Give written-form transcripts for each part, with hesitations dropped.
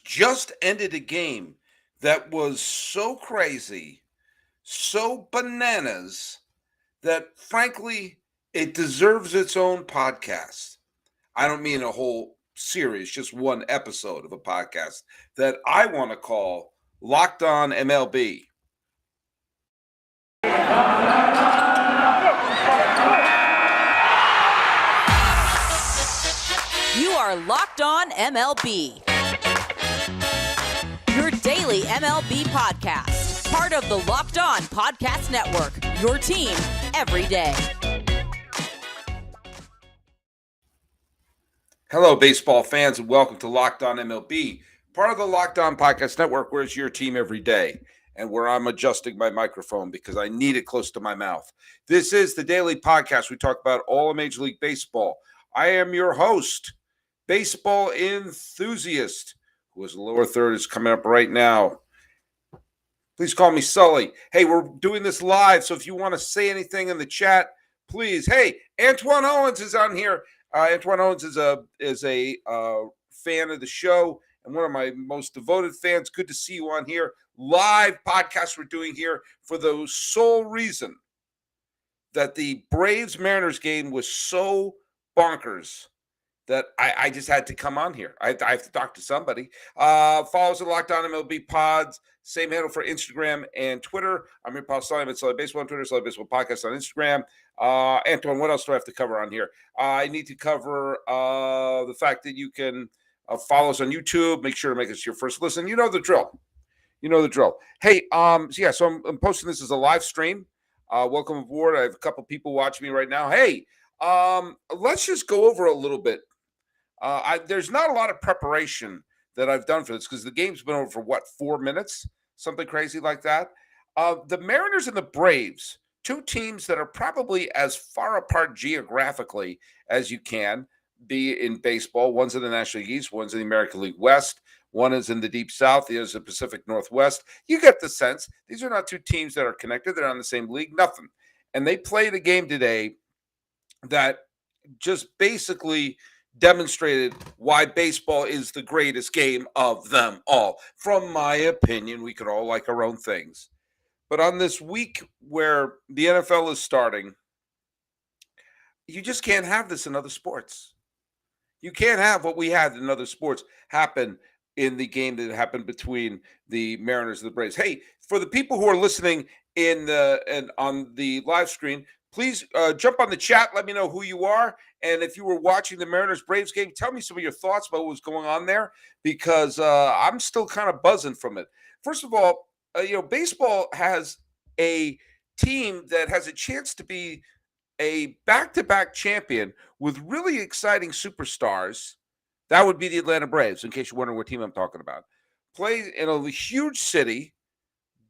just ended a game that was so crazy, so bananas, that frankly, it deserves its own podcast. I don't mean a whole series, just one episode of a podcast that I want to call Locked On MLB. You are Locked On MLB, your daily MLB podcast. Part of the Locked On Podcast Network, your team every day. Hello, baseball fans, and welcome to Locked On MLB, part of the Locked On Podcast Network, where it's your team every day, and where I'm adjusting my microphone because I need it close to my mouth. This is the daily podcast. We talk about all of Major League Baseball. I am your host, baseball enthusiast, who is the lower third, is coming up right now. Please call me Sully. Hey, we're doing this live, so if you want to say anything in the chat, please. Hey, Antoine Owens is on here. Antoine Owens is a fan of the show and one of my most devoted fans. Good to see you on here. Live podcast we're doing here for the sole reason that the Braves-Mariners game was so bonkers that I just had to come on here. I have to talk to somebody. Follow us at Locked On MLB Pods. Same handle for Instagram and Twitter. I'm your pal Sully. I'm at Sully Baseball on Twitter, Sully Baseball Podcast on Instagram. Antoine, what else do I have to cover on here? I need to cover the fact that you can follow us on YouTube. Make sure to make us your first listen. You know the drill. Hey, so I'm posting this as a live stream. Welcome aboard. I have a couple people watching me right now. Hey, let's just go over a little bit. There's not a lot of preparation that I've done for this because the game's been over for 4 minutes, something crazy like that. The Mariners and the Braves, two teams that are probably as far apart geographically as you can be in baseball. One's in the National League East, one's in the American League West, one is in the Deep South, the other is the Pacific Northwest. You get the sense. These are not two teams that are connected. They're on the same league, nothing. And they played a game today that just basically demonstrated why baseball is the greatest game of them all. From my opinion, we could all like our own things. But on this week where the NFL is starting, you just can't have this in other sports. You can't have what we had in other sports happen in the game that happened between the Mariners and the Braves. Hey, for the people who are listening on the live screen, please jump on the chat. Let me know who you are. And if you were watching the Mariners-Braves game, tell me some of your thoughts about what was going on there, because I'm still kind of buzzing from it. First of all, baseball has a team that has a chance to be a back-to-back champion with really exciting superstars. That would be the Atlanta Braves, in case you're wondering what team I'm talking about. Play in a huge city,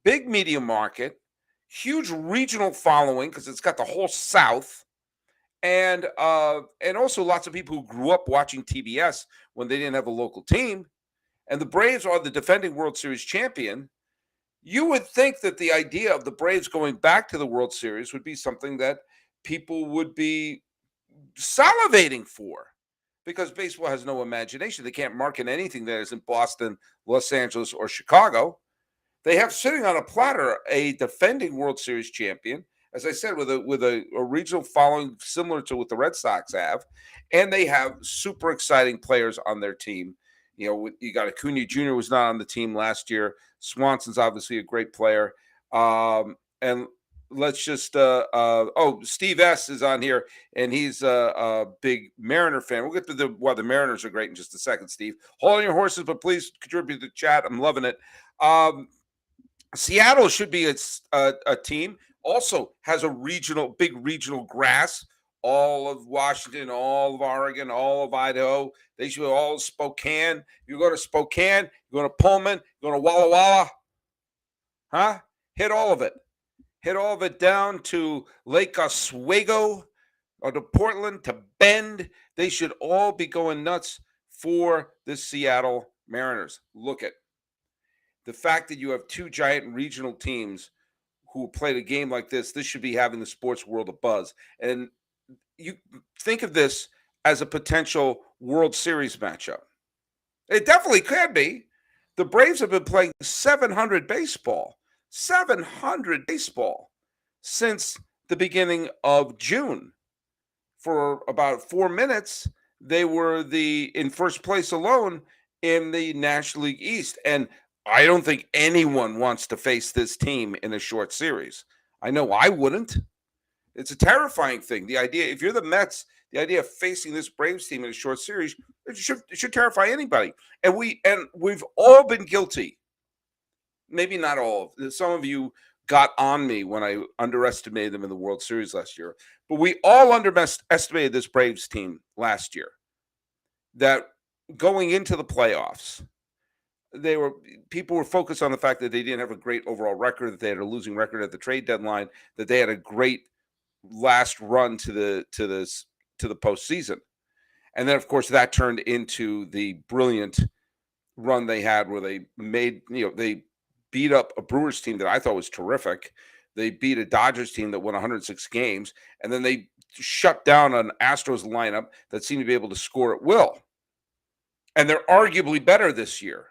big media market, huge regional following because it's got the whole South, and also lots of people who grew up watching TBS when they didn't have a local team. And the Braves are the defending World Series champion. You would think that the idea of the Braves going back to the World Series would be something that people would be salivating for, because baseball has no imagination. They can't market anything that isn't Boston, Los Angeles, or Chicago. They have sitting on a platter a defending World Series champion, as I said, with a regional following similar to what the Red Sox have, and they have super exciting players on their team. You got Acuna Jr. was not on the team last year. Swanson's obviously a great player, and let's just Steve S is on here, and he's a big Mariner fan. We'll get to why the Mariners are great in just a second, Steve. Hold on your horses, but please contribute to the chat. I'm loving it. Seattle should be a team. Also has a big regional grass. All of Washington, all of Oregon, all of Idaho. They should all Spokane. You go to Spokane, you go to Pullman, you go to Walla Walla. Huh? Hit all of it. Hit all of it down to Lake Oswego or to Portland, to Bend. They should all be going nuts for the Seattle Mariners. Look at the fact that you have two giant regional teams who played a game like this. This should be having the sports world a buzz. And you think of this as a potential World Series matchup. It definitely could be. The Braves have been playing 700 baseball, 700 baseball since the beginning of June. For about 4 minutes, they were in first place alone in the National League East. And I don't think anyone wants to face this team in a short series. I know I wouldn't. It's a terrifying thing. The idea, if you're the Mets, the idea of facing this Braves team in a short series, it should terrify anybody. And we've all been guilty. Maybe not all. Some of you got on me when I underestimated them in the World Series last year. But we all underestimated this Braves team last year. That going into the playoffs, people were focused on the fact that they didn't have a great overall record, that they had a losing record at the trade deadline, that they had a great last run to the postseason. And then, of course, that turned into the brilliant run they had where they they beat up a Brewers team that I thought was terrific. They beat a Dodgers team that won 106 games, and then they shut down an Astros lineup that seemed to be able to score at will. And they're arguably better this year.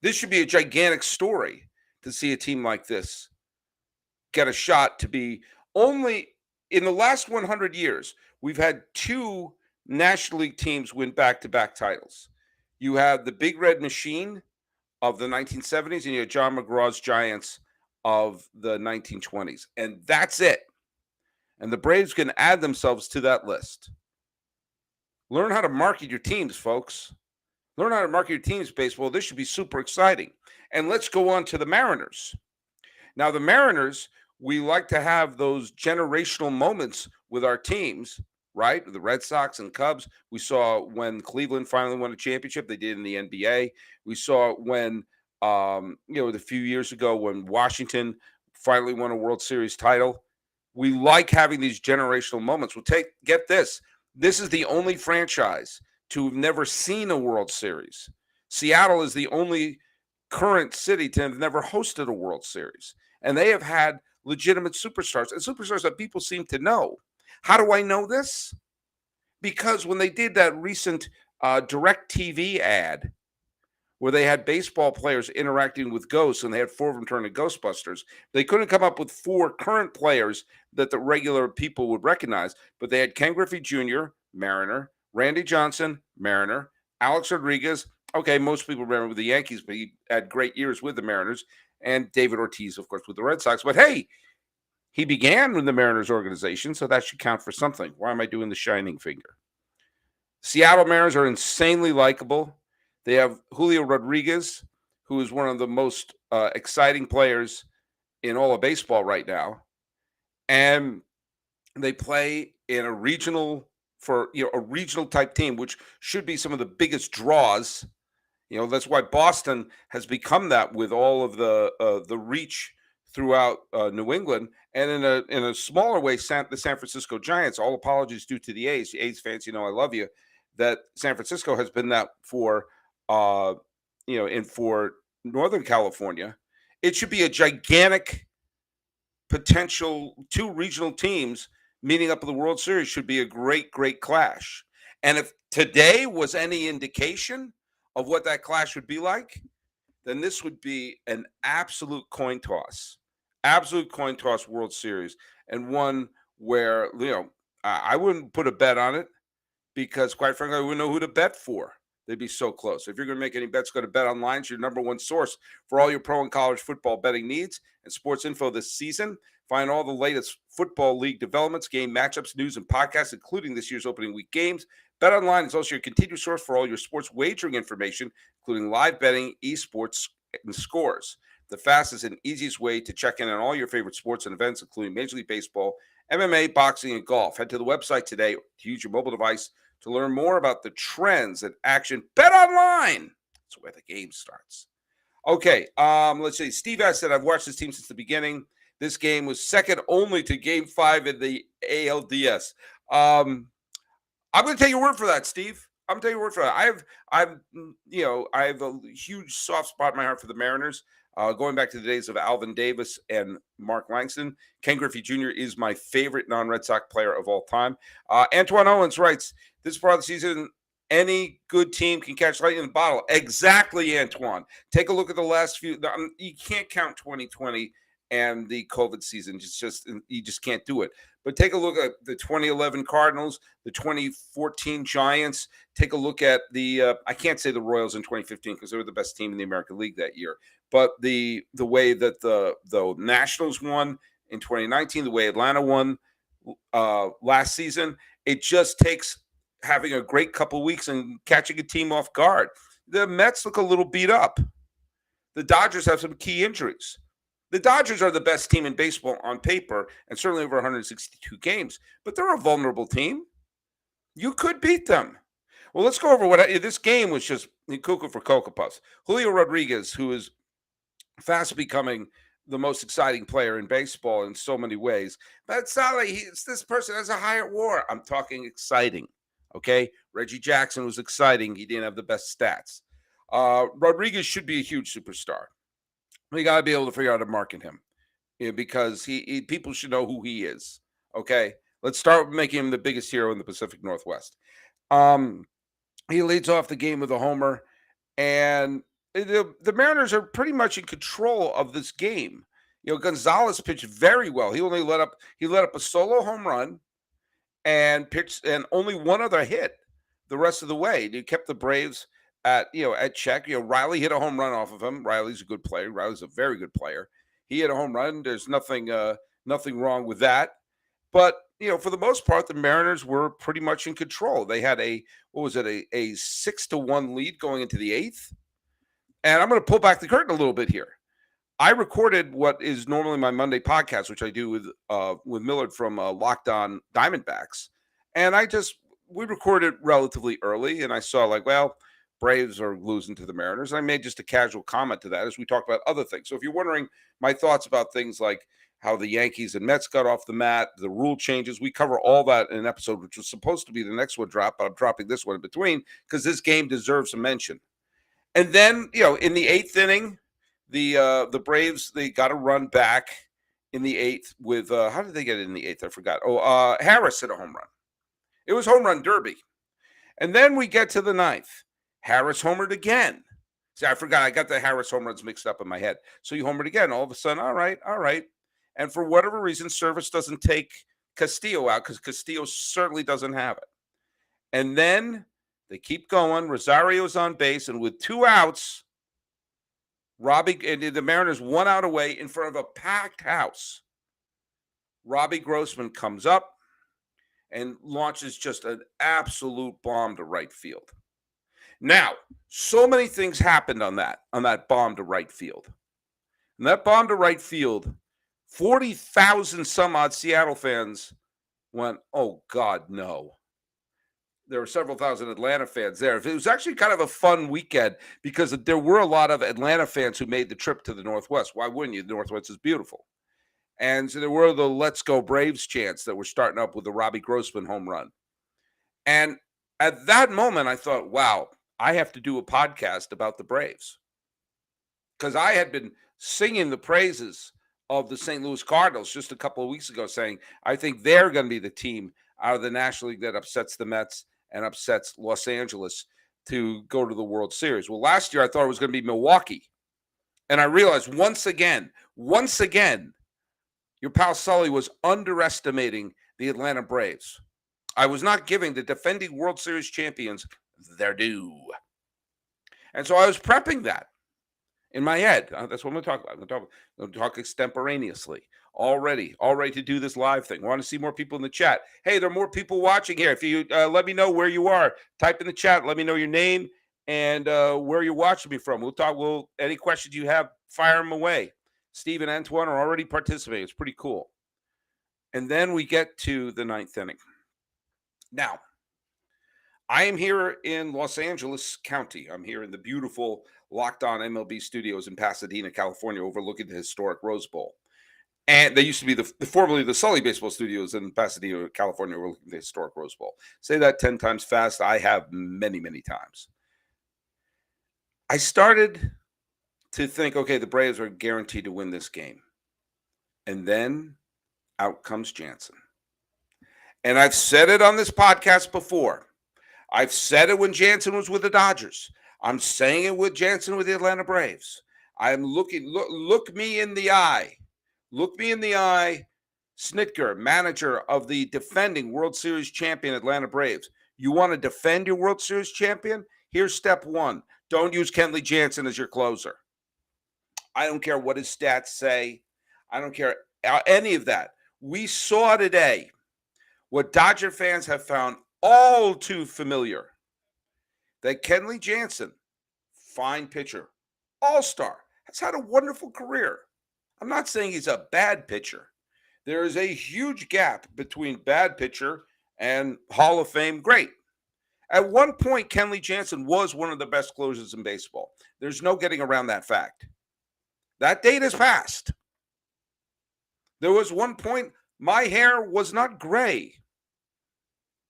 This should be a gigantic story to see a team like this get a shot to be only in the last 100 years. We've had 2 National League teams win back-to-back titles. You have the Big Red Machine of the 1970s, and you have John McGraw's Giants of the 1920s. And that's it. And the Braves can add themselves to that list. Learn how to market your teams, folks. Learn how to market your teams, baseball. This should be super exciting. And let's go on to the Mariners. Now, the Mariners, we like to have those generational moments with our teams, right? The Red Sox and Cubs. We saw when Cleveland finally won a championship. They did in the NBA. We saw when, a few years ago when Washington finally won a World Series title. We like having these generational moments. Get this. This is the only franchise to have never seen a World Series. Seattle is the only current city to have never hosted a World Series. And they have had legitimate superstars and superstars that people seem to know. How do I know this? Because when they did that recent DirecTV ad where they had baseball players interacting with ghosts and they had 4 of them turn into Ghostbusters, they couldn't come up with 4 current players that the regular people would recognize, but they had Ken Griffey Jr., Mariner, Randy Johnson, Mariner, Alex Rodriguez. Okay, most people remember with the Yankees, but he had great years with the Mariners, and David Ortiz, of course, with the Red Sox. But hey, he began with the Mariners organization, so that should count for something. Why am I doing the shining finger? Seattle Mariners are insanely likable. They have Julio Rodriguez, who is one of the most exciting players in all of baseball right now. And they play in a regional type team, which should be some of the biggest draws. That's why Boston has become that with all of the reach throughout New England, and in a smaller way, the San Francisco Giants. All apologies due to the A's. A's fans, I love you. That San Francisco has been that for for Northern California. It should be a gigantic potential 2 regional teams meeting up in the World Series. Should be a great, great clash. And if today was any indication of what that clash would be like, then this would be an absolute coin toss World Series, and one where, I wouldn't put a bet on it because, quite frankly, I wouldn't know who to bet for. They'd be so close. If you're going to make any bets, go to BetOnline. It's your number one source for all your pro and college football betting needs and sports info this season. Find all the latest football league developments, game matchups, news, and podcasts, including this year's opening week games. BetOnline is also your continued source for all your sports wagering information, including live betting, esports, and scores. The fastest and easiest way to check in on all your favorite sports and events, including Major League Baseball, MMA, boxing, and golf. Head to the website today to use your mobile device to learn more about the trends and action. BetOnline. That's where the game starts. Okay, let's see. Steve S. said, I've watched this team since the beginning. This game was second only to Game 5 in the ALDS. I'm going to take your word for that, Steve. I'm going to take your word for that. I have a huge soft spot in my heart for the Mariners. Going back to the days of Alvin Davis and Mark Langston, Ken Griffey Jr. is my favorite non-Red Sox player of all time. Antoine Owens writes, this part of the season Any good team can catch lightning in the bottle. Exactly, Antoine. Take a look at the last few. You can't count 2020 and the COVID season. It's just you just can't do it. But take a look at the 2011 Cardinals, the 2014 Giants. Take a look at the I can't say the Royals in 2015 because they were the best team in the American League that year. But the way that the Nationals won in 2019, the way Atlanta won last season, it just takes having a great couple weeks and catching a team off guard. The Mets look a little beat up. The Dodgers have some key injuries. The Dodgers are the best team in baseball on paper and certainly over 162 games, but they're a vulnerable team. You could beat them. Well, let's go over this game was just cuckoo for Cocoa Puffs. Julio Rodriguez, who is fast becoming the most exciting player in baseball in so many ways, but it's not like this person has a higher WAR. I'm talking exciting. Okay, Reggie Jackson was exciting. He didn't have the best stats. Rodriguez should be a huge superstar. We got to be able to figure out how to market him, because people should know who he is. Okay, let's start making him the biggest hero in the Pacific Northwest. He leads off the game with a homer, and the Mariners are pretty much in control of this game. Gonzalez pitched very well. He only let up a solo home run and pitched and only one other hit the rest of the way. He kept the Braves at check. Riley hit a home run off of him. Riley's a good player. Riley's a very good player. He hit a home run. There's nothing wrong with that. But for the most part, the Mariners were pretty much in control. They had a 6-1 lead going into the eighth. And I'm going to pull back the curtain a little bit here. I recorded what is normally my Monday podcast, which I do with Millard from Locked On Diamondbacks, and we recorded relatively early, and I saw Braves are losing to the Mariners. I made just a casual comment to that as we talked about other things. So if you're wondering my thoughts about things like how the Yankees and Mets got off the mat, the rule changes, we cover all that in an episode which was supposed to be the next one drop, but I'm dropping this one in between because this game deserves a mention. And then in the eighth inning, the Braves, they got a run back in the eighth with how did they get it in the eighth? I forgot. Harris hit a home run. It was home run derby. And then we get to the ninth. Harris homered again. See, I forgot. I got the Harris home runs mixed up in my head. So he homered again. All of a sudden, all right. And for whatever reason, Service doesn't take Castillo out because Castillo certainly doesn't have it. And then they keep going. Rosario's on base, and with 2 outs, Robbie and the Mariners 1 out away in front of a packed house. Robbie Grossman comes up and launches just an absolute bomb to right field. Now, so many things happened on that bomb to right field. And that bomb to right field, 40,000 some odd Seattle fans went, oh, God, no. There were several thousand Atlanta fans there. It was actually kind of a fun weekend because there were a lot of Atlanta fans who made the trip to the Northwest. Why wouldn't you? The Northwest is beautiful. And so there were the Let's Go Braves chants that were starting up with the Robbie Grossman home run. And at that moment, I thought, wow, I have to do a podcast about the Braves. Because I had been singing the praises of the St. Louis Cardinals just a couple of weeks ago, saying, I think they're going to be the team out of the National League that upsets the Mets and upsets Los Angeles to go to the World Series. Well, last year I thought it was going to be Milwaukee. And I realized once again, your pal Sully was underestimating the Atlanta Braves. I was not giving the defending World Series champions their due. And so I was prepping that in my head. That's what I'm going to talk about. I'm going to talk extemporaneously. All ready to do this live thing. Want to see more people in the chat. Hey, there are more people watching here. If you let me know where you are, type in the chat. Let me know your name and where you're watching me from. We'll talk. Any questions you have, fire them away. Steve and Antoine are already participating. It's pretty cool. And then we get to the ninth inning. Now, I am here in Los Angeles County. I'm here in the beautiful Locked On MLB studios in Pasadena, California, overlooking the historic Rose Bowl. And they used to be formerly the Sully Baseball Studios in Pasadena, California, overlooking the historic Rose Bowl. Say that 10 times fast. I have many, many times. I started to think, okay, the Braves are guaranteed to win this game. And then out comes Jansen. And I've said it on this podcast before. I've said it when Jansen was with the Dodgers. I'm saying it with Jansen with the Atlanta Braves. I'm look me in the eye. Look me in the eye. Snitker, manager of the defending World Series champion Atlanta Braves. You want to defend your World Series champion? Here's step one. Don't use Kenley Jansen as your closer. I don't care what his stats say. I don't care any of that. We saw today what Dodger fans have found all too familiar, that Kenley Jansen, fine pitcher, all-star, has had a wonderful career. I'm not saying he's a bad pitcher. There is a huge gap between bad pitcher and Hall of Fame great. At one point, Kenley Jansen was one of the best closers in baseball. There's no getting around that fact. That date has passed. There was one point my hair was not gray.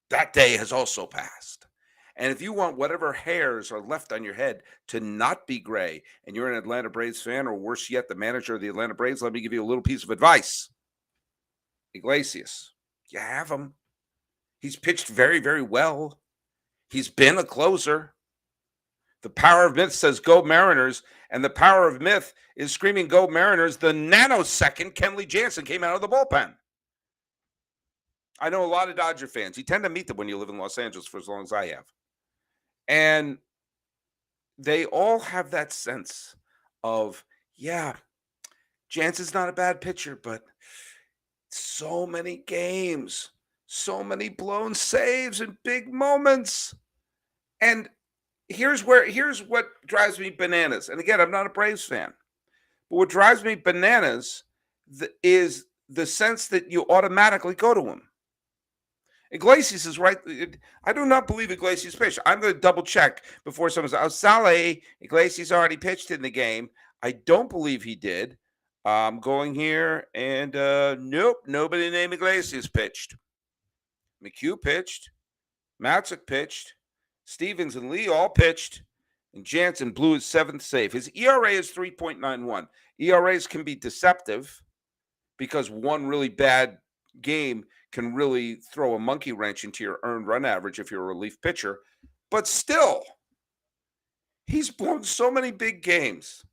That day has also passed. And if you want whatever hairs are left on your head to not be gray, and you're an Atlanta Braves fan, or worse yet, the manager of the Atlanta Braves, let me give you a little piece of advice. Iglesias, you have him. He's pitched very, very well. He's been a closer. The power of myth says go Mariners, and the power of myth is screaming go Mariners the nanosecond Kenley Jansen came out of the bullpen. I know a lot of Dodger fans. You tend to meet them when you live in Los Angeles for as long as I have. And they all have that sense of, yeah, Jansen's not a bad pitcher, but so many games, so many blown saves and big moments. And here's what drives me bananas. And again, I'm not a Braves fan, but what drives me bananas is the sense that you automatically go to him. Iglesias is right. I do not believe Iglesias pitched. I'm going to double check before someone says, Sale, Iglesias already pitched in the game. I don't believe he did. I'm going here, and nope, nobody named Iglesias pitched. McHugh pitched. Matzek pitched. Stevens and Lee all pitched. And Jansen blew his seventh save. His ERA is 3.91. ERAs can be deceptive because one really bad game can really throw a monkey wrench into your earned run average if you're a relief pitcher. But still, he's blown so many big games.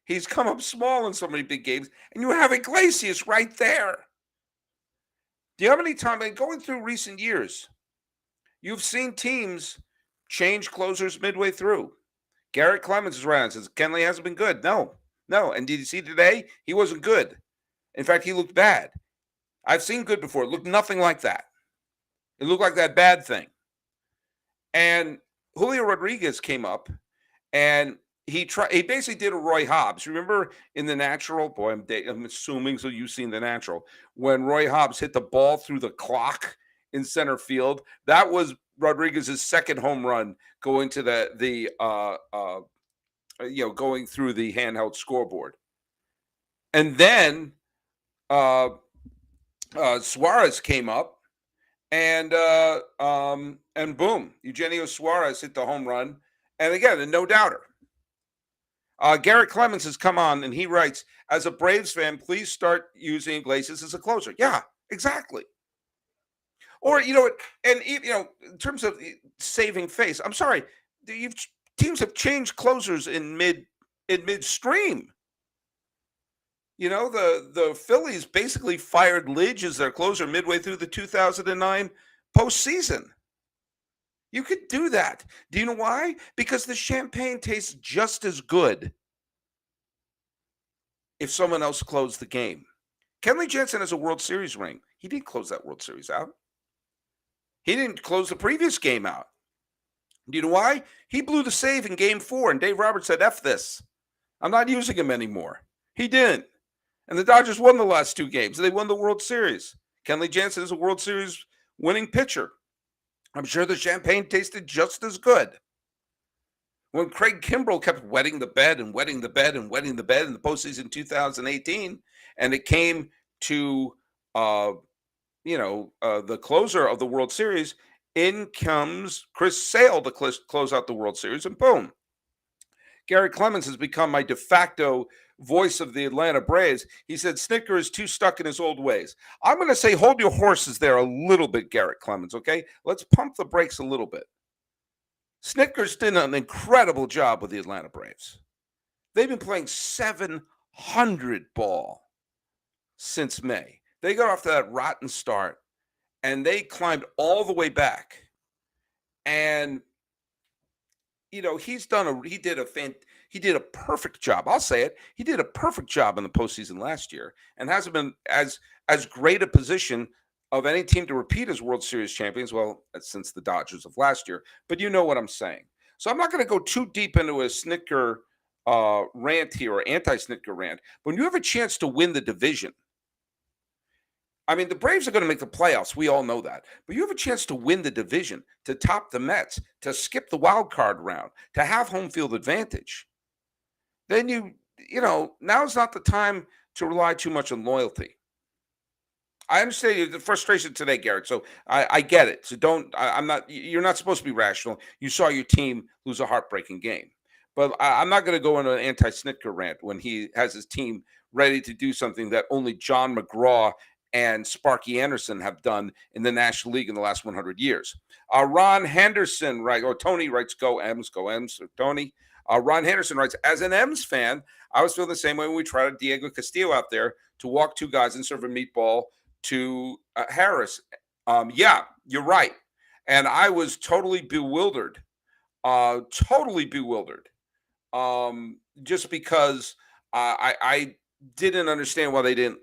He's come up small in so many big games, and you have Iglesias right there. Do you have any time, and going through recent years, you've seen teams change closers midway through. Garrett Clemens is right and says, Kenley hasn't been good. No. And did you see today? He wasn't good. In fact, he looked bad. I've seen good before. It looked nothing like that. It looked like that bad thing. And Julio Rodriguez came up, and he basically did a Roy Hobbs. Remember in The Natural? Boy, I'm assuming so you've seen The Natural. When Roy Hobbs hit the ball through the clock in center field, that was Rodriguez's second home run going to going through the handheld scoreboard. And then Suarez came up, and boom, Eugenio Suarez hit the home run. And again, a no doubter. Garrett Clemens has come on, and he writes, as a Braves fan, please start using Iglesias as a closer. Yeah, exactly. Or, in terms of saving face, I'm sorry, teams have changed closers in midstream. The Phillies basically fired Lidge as their closer midway through the 2009 postseason. You could do that. Do you know why? Because the champagne tastes just as good if someone else closed the game. Kenley Jansen has a World Series ring. He didn't close that World Series out. He didn't close the previous game out. Do you know why? He blew the save in Game 4, and Dave Roberts said, F this. I'm not using him anymore. He didn't. And the Dodgers won the last two games. They won the World Series. Kenley Jansen is a World Series winning pitcher. I'm sure the champagne tasted just as good. When Craig Kimbrell kept wetting the bed and wetting the bed and wetting the bed in the postseason 2018, and it came to the closer of the World Series, in comes Chris Sale to close out the World Series, and boom. Gary Clemens has become my de facto voice of the Atlanta Braves. He said Snitker is too stuck in his old ways. I'm going to say hold your horses there a little bit, Garrett Clemens, okay? Let's pump the brakes a little bit. Snitker's done an incredible job with the Atlanta Braves. They've been playing 700 ball since May. They got off to that rotten start, and they climbed all the way back. And he did a perfect job. I'll say it. He did a perfect job in the postseason last year, and hasn't been as great a position of any team to repeat as World Series champions. Well, since the Dodgers of last year, but you know what I'm saying. So I'm not going to go too deep into a Snitker rant here or anti-Snitker rant. But when you have a chance to win the division, I mean, the Braves are going to make the playoffs. We all know that. But you have a chance to win the division, to top the Mets, to skip the wild card round, to have home field advantage. Then now's not the time to rely too much on loyalty. I understand the frustration today, Garrett. So I get it. So you're not supposed to be rational. You saw your team lose a heartbreaking game. But I'm not going to go into an anti-Snitker rant when he has his team ready to do something that only John McGraw and Sparky Anderson have done in the National League in the last 100 years. Ron Henderson, right? Or Tony writes, go M's, or Tony. Ron Henderson writes, as an M's fan, I was feeling the same way when we tried Diego Castillo out there to walk two guys and serve a meatball to Harris. Yeah, you're right. And I was totally bewildered. Just because I didn't understand why they didn't,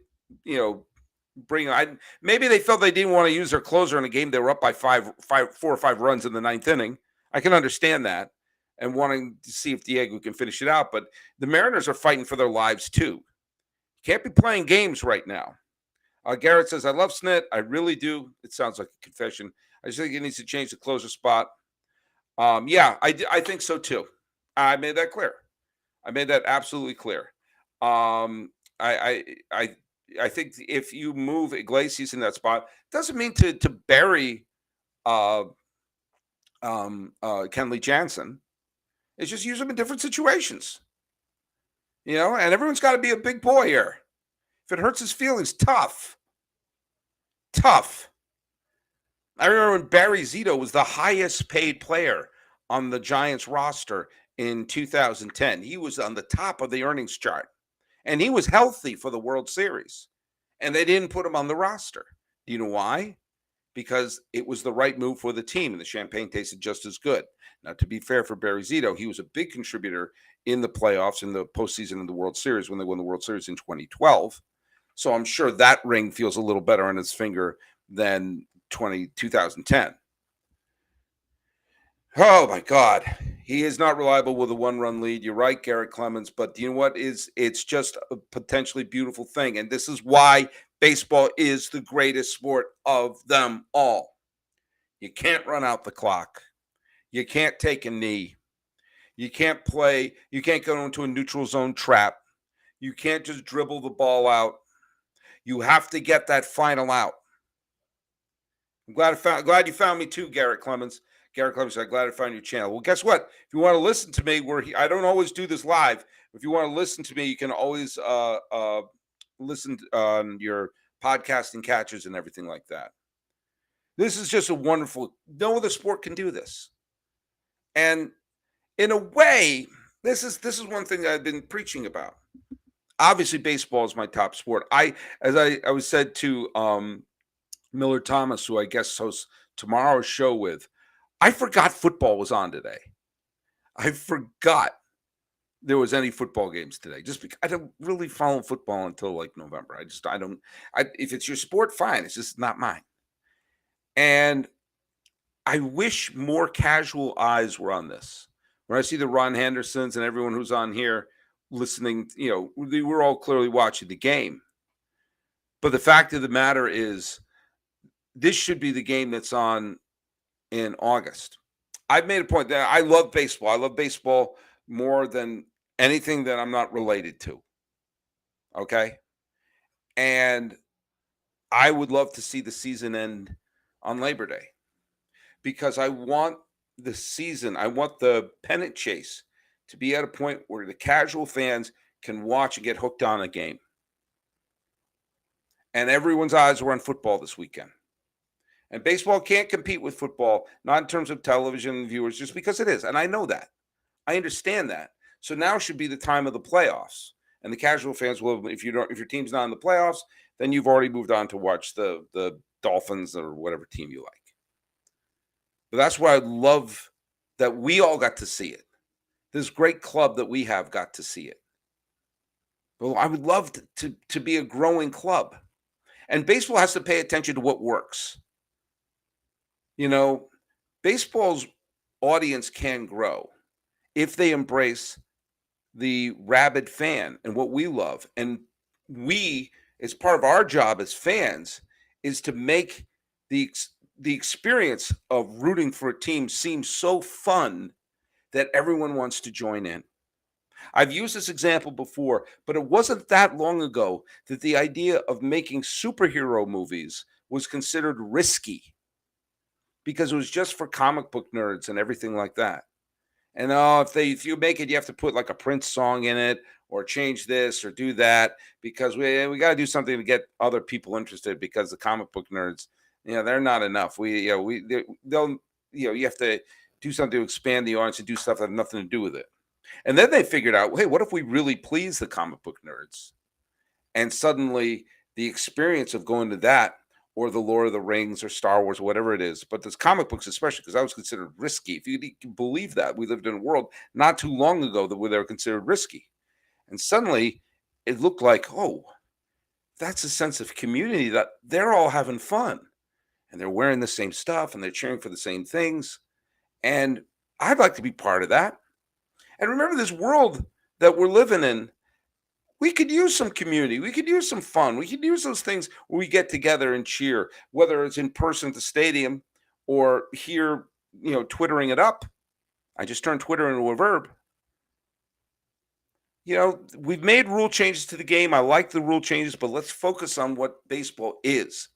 maybe they felt they didn't want to use their closer in a game they were up by 4 or 5 runs in the 9th inning. I can understand that and wanting to see if Diego can finish it out. But the Mariners are fighting for their lives too. Can't be playing games right now. Garrett says, I love Snit. I really do. It sounds like a confession. I just think he needs to change the closer spot. Yeah, I think so too. I made that clear. I made that absolutely clear. I think if you move Iglesias in that spot, doesn't mean to bury Kenley Jansen. It's just use them in different situations. And everyone's got to be a big boy here. If it hurts his feelings, tough. I remember when Barry Zito was the highest paid player on the Giants roster in 2010. He was on the top of the earnings chart. And he was healthy for the World Series. And they didn't put him on the roster. Do you know why? Because it was the right move for the team, and the champagne tasted just as good. Now, to be fair for Barry Zito, he was a big contributor in the playoffs, in the postseason of the World Series when they won the World Series in 2012. So I'm sure that ring feels a little better on his finger than 2010. Oh, my God. He is not reliable with a 1-run lead. You're right, Garrett Clemens. But you know what? It's just a potentially beautiful thing. And this is why baseball is the greatest sport of them all. You can't run out the clock. You can't take a knee. You can't play. You can't go into a neutral zone trap. You can't just dribble the ball out. You have to get that final out. I'm glad you found me too, Garrett Clemens. Garrett Clemens, I'm glad I found your channel. Well, guess what? If you want to listen to me, I don't always do this live. If you want to listen to me, you can always listen on your podcasting catchers and everything like that. This is just a wonderful. No other sport can do this. And in a way, this is one thing that I've been preaching about. Obviously, baseball is my top sport. I was said to Miller Thomas, who I guess hosts tomorrow's show with, I forgot football was on today. I forgot there was any football games today, just because I don't really follow football until like November. If it's your sport, fine. It's just not mine. And I wish more casual eyes were on this. When I see the Ron Hendersons and everyone who's on here listening, we're all clearly watching the game. But the fact of the matter is, this should be the game that's on in August. I've made a point that I love baseball. I love baseball more than anything that I'm not related to. Okay? And I would love to see the season end on Labor Day, because I want the season, I want the pennant chase to be at a point where the casual fans can watch and get hooked on a game. And everyone's eyes were on football this weekend. And baseball can't compete with football, not in terms of television viewers, just because it is. And I know that. I understand that. So now should be the time of the playoffs. And the casual fans will, if your team's not in the playoffs, then you've already moved on to watch the Dolphins or whatever team you like. But that's why I love that we all got to see it. This great club that we have got to see it. But I would love to be a growing club. And baseball has to pay attention to what works. Baseball's audience can grow if they embrace the rabid fan and what we love. And we, as part of our job as fans, is to make the experience of rooting for a team seem so fun that everyone wants to join in. I've used this example before, but it wasn't that long ago that the idea of making superhero movies was considered risky because it was just for comic book nerds and everything like that. And if you make it, you have to put like a Prince song in it or change this or do that because we got to do something to get other people interested because the comic book nerds, they're not enough. You have to do something to expand the audience and do stuff that has nothing to do with it. And then they figured out, hey, what if we really please the comic book nerds? And suddenly the experience of going to that or the Lord of the Rings or Star Wars, or whatever it is, but there's comic books especially because that was considered risky. If you can believe that, we lived in a world not too long ago where they were considered risky. And suddenly it looked like, oh, that's a sense of community that they're all having fun. And they're wearing the same stuff and they're cheering for the same things. And I'd like to be part of that. And remember, this world that we're living in, we could use some community. We could use some fun. We could use those things where we get together and cheer, whether it's in person at the stadium or here, twittering it up. I just turned Twitter into a verb. We've made rule changes to the game. I like the rule changes, but let's focus on what baseball is.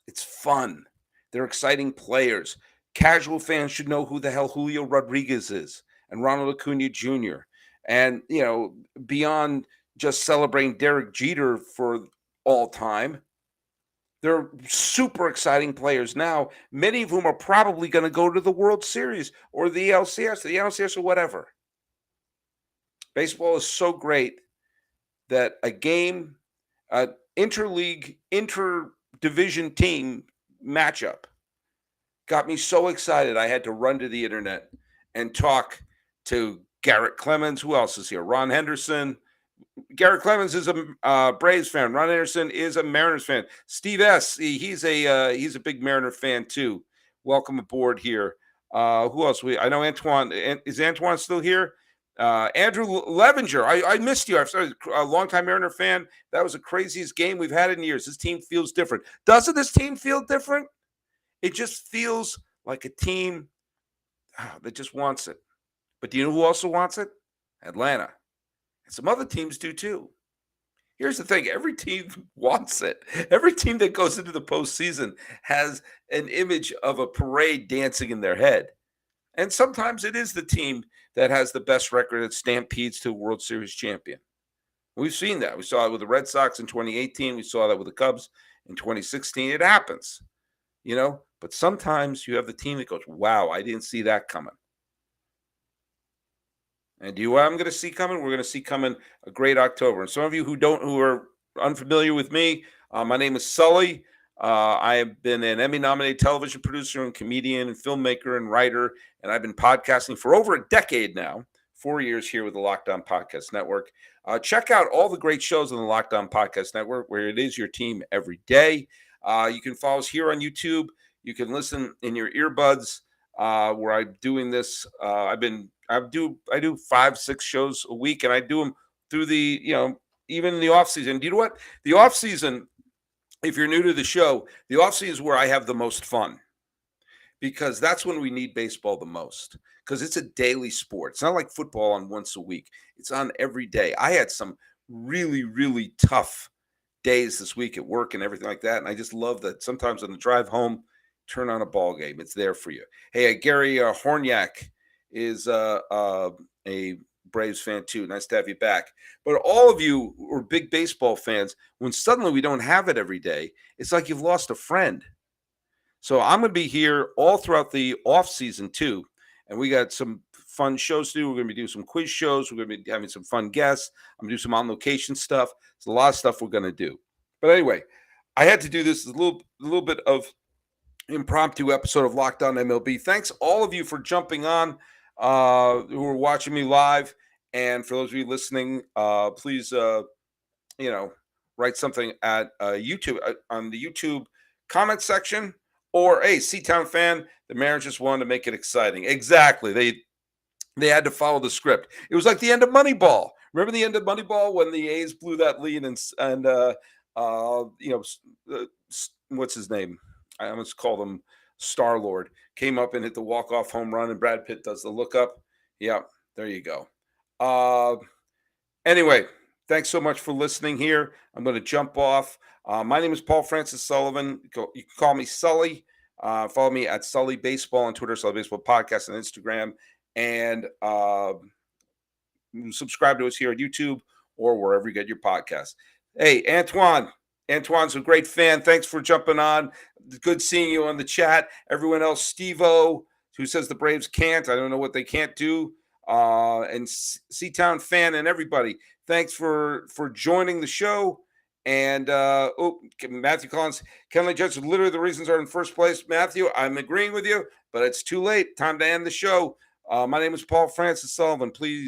It's fun. They're exciting players. Casual fans should know who the hell Julio Rodriguez is and Ronald Acuna Jr. And, beyond just celebrating Derek Jeter for all time, they're super exciting players now, many of whom are probably going to go to the World Series or the NLCS or whatever. Baseball is so great that a game, interleague, interdivision team matchup got me so excited I had to run to the internet and talk to Garrett Clemens. Who else is here? Ron Henderson. Garrett Clemens is a Braves fan. Ron Henderson is a Mariners fan. Steve S. He's a big Mariner fan too. Welcome aboard here. Who else? I know Antoine. Is Antoine still here? Andrew Levinger. I missed you. I'm a longtime Mariner fan. That was the craziest game we've had in years. This team feels different. Doesn't this team feel different? It just feels like a team that just wants it. But do you know who also wants it? Atlanta. And some other teams do too. Here's the thing. Every team wants it. Every team that goes into the postseason has an image of a parade dancing in their head. And sometimes it is the team that has the best record that stampedes to a World Series champion. We've seen that. We saw it with the Red Sox in 2018. We saw that with the Cubs in 2016. It happens, But sometimes you have the team that goes, wow, I didn't see that coming. And do you know what I'm going to see coming? We're going to see coming a great October. And some of you who are unfamiliar with me, my name is Sully. I have been an Emmy-nominated television producer and comedian and filmmaker and writer, and I've been podcasting for over a decade now, 4 years here with the Locked On Podcast Network. Check out all the great shows on the Locked On Podcast Network, where it is your team every day. You can follow us here on YouTube. You can listen in your earbuds where I'm doing this. I do 5-6 shows a week, and I do them through the, even in the off season. Do you know what? The off season, if you're new to the show, the off season is where I have the most fun because that's when we need baseball the most because it's a daily sport. It's not like football on once a week. It's on every day. I had some really, really tough days this week at work and everything like that. And I just love that sometimes on the drive home, turn on a ball game. It's there for you. Hey, Gary Horniak is a Braves fan too. Nice to have you back. But all of you who are big baseball fans, when suddenly we don't have it every day, it's like you've lost a friend. So I'm going to be here all throughout the off season too, and we got some fun shows to do. We're going to be doing some quiz shows. We're going to be having some fun guests. I'm going to do some on location stuff. There's a lot of stuff we're going to do. But anyway, I had to do this a little bit of impromptu episode of Locked On MLB. Thanks all of you for jumping on, who are watching me live, and for those of you listening, please write something at YouTube on the YouTube comment section. Or, hey, C-Town fan, the mayor just wanted to make it exciting. Exactly. They had to follow the script. It was like the end of Moneyball. Remember the end of Moneyball when the A's blew that lead and what's his name? I almost call him Star-Lord. Came up and hit the walk-off home run, and Brad Pitt does the look-up. Yeah, there you go. Anyway, thanks so much for listening here. I'm going to jump off. My name is Paul Francis Sullivan. You can call me Sully. Follow me at Sully Baseball on Twitter, Sully Baseball Podcast on Instagram, and subscribe to us here on YouTube or wherever you get your podcasts. Hey, Antoine. Antoine's a great fan. Thanks for jumping on. Good seeing you on the chat. Everyone else, Steve-O, who says the Braves can't. I don't know what they can't do. And C-Town fan and everybody, thanks for joining the show. And Matthew Collins, Kenley Judge, literally the reasons are in first place. Matthew, I'm agreeing with you, but it's too late. Time to end the show. My name is Paul Francis Sullivan. Please